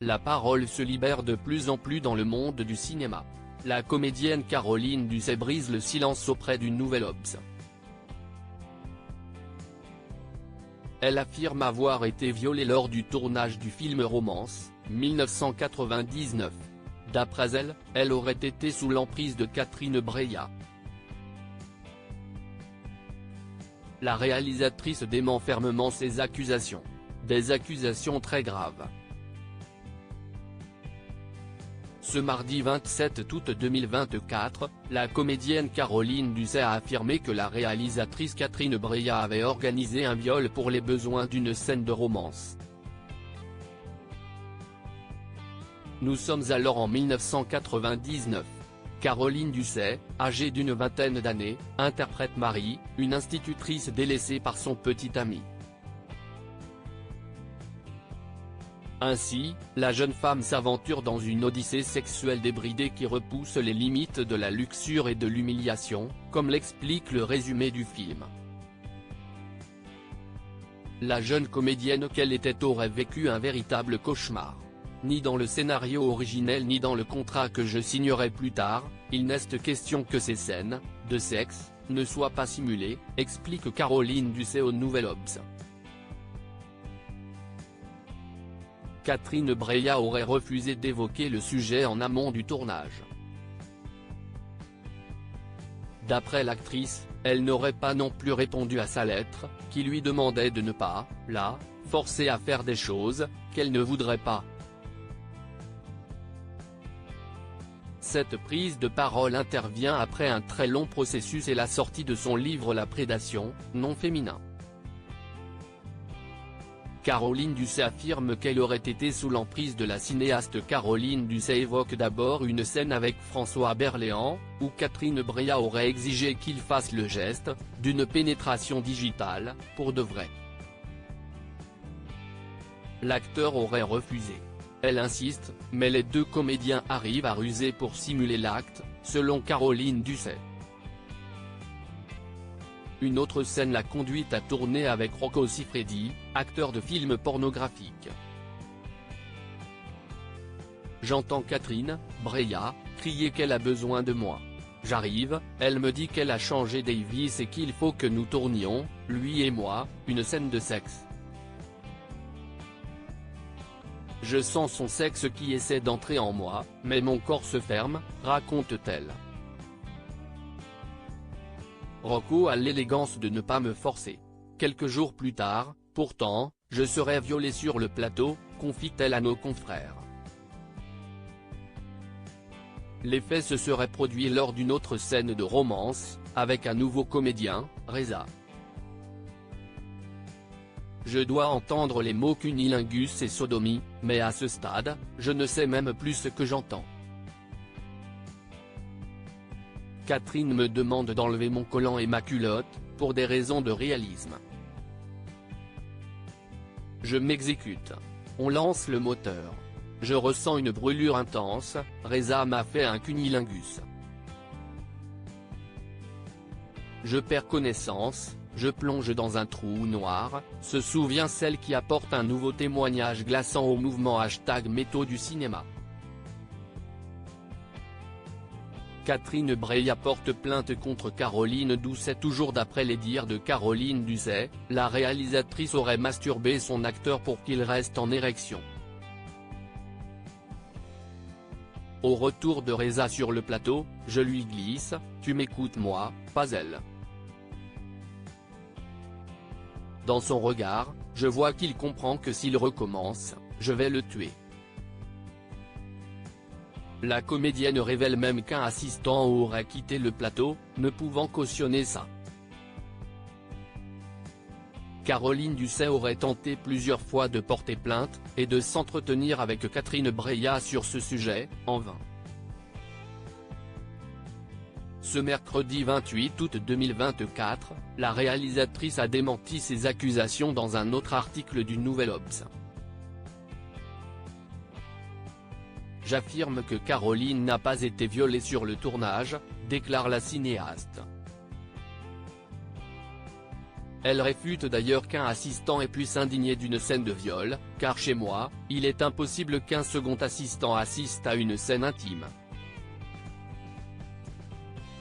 La parole se libère de plus en plus dans le monde du cinéma. La comédienne Caroline Dusset brise le silence auprès du Nouvel Obs. Elle affirme avoir été violée lors du tournage du film Romance, 1999. D'après elle, elle aurait été sous l'emprise de Catherine Breillat. La réalisatrice dément fermement ces accusations. Des accusations très graves. Ce mardi 27 août 2024, la comédienne Caroline Dusset a affirmé que la réalisatrice Catherine Breillat avait organisé un viol pour les besoins d'une scène de romance. Nous sommes alors en 1999. Caroline Dusset, âgée d'une vingtaine d'années, interprète Marie, une institutrice délaissée par son petit ami. Ainsi, la jeune femme s'aventure dans une odyssée sexuelle débridée qui repousse les limites de la luxure et de l'humiliation, comme l'explique le résumé du film. La jeune comédienne qu'elle était aurait vécu un véritable cauchemar. Ni dans le scénario originel ni dans le contrat que je signerai plus tard, il n'est question que ces scènes, de sexe, ne soient pas simulées, explique Caroline Dusset au Nouvel Obs. Catherine Breillat aurait refusé d'évoquer le sujet en amont du tournage. D'après l'actrice, elle n'aurait pas non plus répondu à sa lettre, qui lui demandait de ne pas, la, forcer à faire des choses qu'elle ne voudrait pas. Cette prise de parole intervient après un très long processus et la sortie de son livre La prédation, non féminin. Caroline Dusset affirme qu'elle aurait été sous l'emprise de la cinéaste. Caroline Dusset évoque d'abord une scène avec François Berléand, où Catherine Breillat aurait exigé qu'il fasse le geste d'une pénétration digitale, pour de vrai. L'acteur aurait refusé. Elle insiste, mais les deux comédiens arrivent à ruser pour simuler l'acte, selon Caroline Dusset. Une autre scène l'a conduite à tourner avec Rocco Siffredi, acteur de films pornographiques. J'entends Catherine Breillat crier qu'elle a besoin de moi. J'arrive, elle me dit qu'elle a changé Davis et qu'il faut que nous tournions, lui et moi, une scène de sexe. Je sens son sexe qui essaie d'entrer en moi, mais mon corps se ferme, raconte-t-elle. Rocco a l'élégance de ne pas me forcer. Quelques jours plus tard, pourtant, je serai violée sur le plateau, confie-t-elle à nos confrères. Les faits se seraient produits lors d'une autre scène de romance, avec un nouveau comédien, Reza. Je dois entendre les mots cunilingus et sodomie, mais à ce stade, je ne sais même plus ce que j'entends. Catherine me demande d'enlever mon collant et ma culotte, pour des raisons de réalisme. Je m'exécute. On lance le moteur. Je ressens une brûlure intense, Reza m'a fait un cunilingus. Je perds connaissance, je plonge dans un trou noir, se souvient celle qui apporte un nouveau témoignage glaçant au mouvement #métaux du cinéma. Catherine Breillat porte plainte contre Caroline Dusset. Toujours d'après les dires de Caroline Dusset, la réalisatrice aurait masturbé son acteur pour qu'il reste en érection. Au retour de Reza sur le plateau, je lui glisse « Tu m'écoutes moi, pas elle ». Dans son regard, je vois qu'il comprend que s'il recommence, je vais le tuer. La comédienne révèle même qu'un assistant aurait quitté le plateau, ne pouvant cautionner ça. Caroline Dusset aurait tenté plusieurs fois de porter plainte, et de s'entretenir avec Catherine Breillat sur ce sujet, en vain. Ce mercredi 28 août 2024, la réalisatrice a démenti ces accusations dans un autre article du Nouvel Obs. J'affirme que Caroline n'a pas été violée sur le tournage, déclare la cinéaste. Elle réfute d'ailleurs qu'un assistant puisse s'indigner d'une scène de viol, car chez moi, il est impossible qu'un second assistant assiste à une scène intime.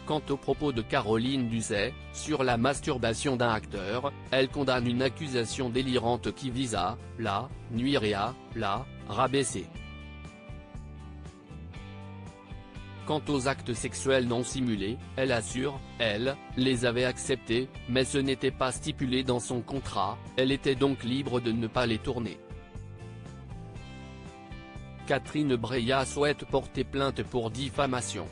Quant aux propos de Caroline Dusset, sur la masturbation d'un acteur, elle condamne une accusation délirante qui vise à la nuire et à la rabaisser. Quant aux actes sexuels non simulés, elle assure, elle, les avait acceptés, mais ce n'était pas stipulé dans son contrat, elle était donc libre de ne pas les tourner. Catherine Breillat souhaite porter plainte pour diffamation.